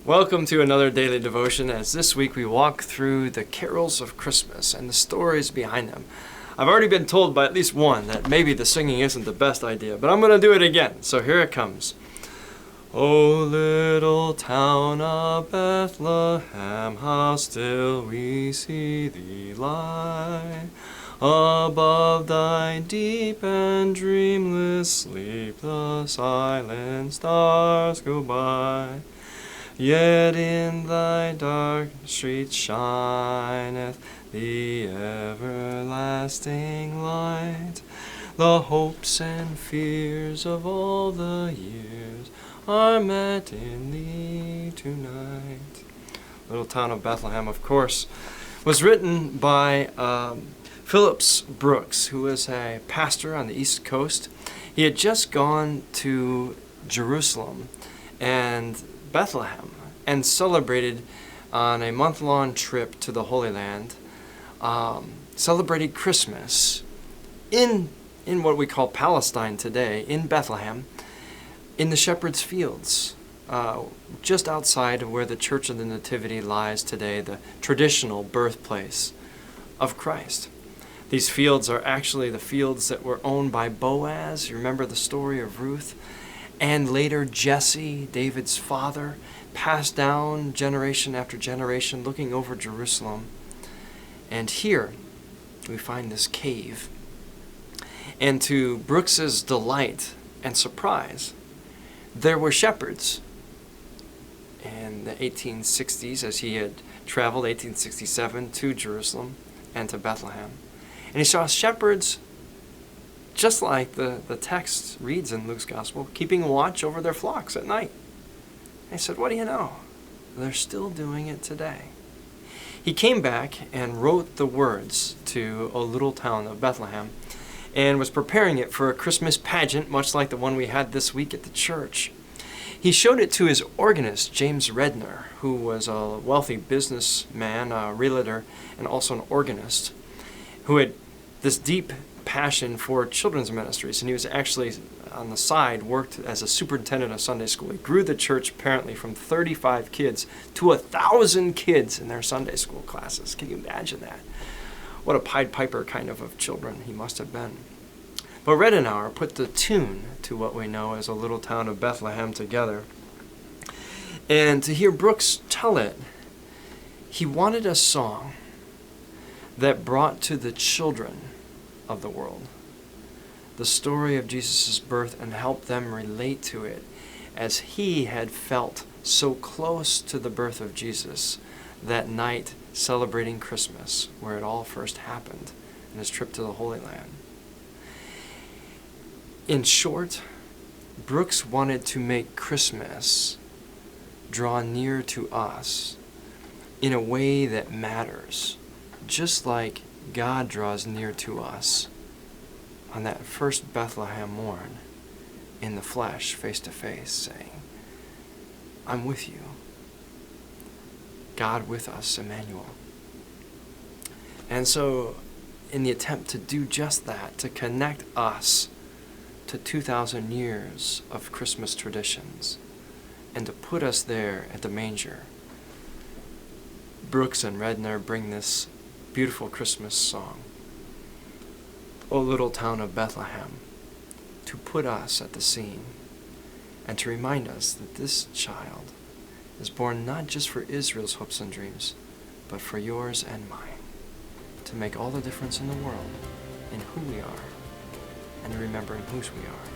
Welcome to another daily devotion as this week we walk through the carols of Christmas and the stories behind them. I've already been told by at least one that maybe the singing isn't the best idea, but I'm going to do it again, so here it comes. O little town of Bethlehem, how still we see thee lie. Above thy deep and dreamless sleep the silent stars go by. Yet in thy dark streets shineth the everlasting light. The hopes and fears of all the years are met in thee tonight. Little Town of Bethlehem, of course, was written by Phillips Brooks, who was a pastor on the East Coast. He had just gone to Jerusalem and Bethlehem and celebrated on a month-long trip to the Holy Land, celebrated Christmas in what we call Palestine today, in Bethlehem, in the shepherd's fields, just outside of where the Church of the Nativity lies today, the traditional birthplace of Christ. These fields are actually the fields that were owned by Boaz. You remember the story of Ruth? And later Jesse, David's father, passed down generation after generation looking over Jerusalem. And here we find this cave. And to Brooks's delight and surprise, there were shepherds in the 1860s as he had traveled, 1867, to Jerusalem and to Bethlehem. And he saw shepherds just like the text reads in Luke's Gospel, keeping watch over their flocks at night. And he said, what do you know? They're still doing it today. He came back and wrote the words to O Little Town of Bethlehem and was preparing it for a Christmas pageant, much like the one we had this week at the church. He showed it to his organist, James Redner, who was a wealthy businessman, a realtor, and also an organist, who had this deep passion for children's ministries, and he was actually on the side worked as a superintendent of Sunday school. He grew the church apparently from 35 kids to 1,000 kids in their Sunday school classes. Can you imagine that? What a Pied Piper kind of children he must have been. But Redenauer put the tune to what we know as A Little Town of Bethlehem together. And to hear Brooks tell it, he wanted a song that brought to the children of the world the story of Jesus' birth and helped them relate to it as he had felt so close to the birth of Jesus that night celebrating Christmas, where it all first happened in his trip to the Holy Land. In short, Brooks wanted to make Christmas draw near to us in a way that matters, just like God draws near to us on that first Bethlehem morn in the flesh, face to face, saying, I'm with you. God with us, Emmanuel. And so, in the attempt to do just that, to connect us to 2,000 years of Christmas traditions, and to put us there at the manger, Brooks and Redner bring this beautiful Christmas song, O Little Town of Bethlehem, to put us at the scene and to remind us that this child is born not just for Israel's hopes and dreams, but for yours and mine, to make all the difference in the world in who we are and remembering whose we are.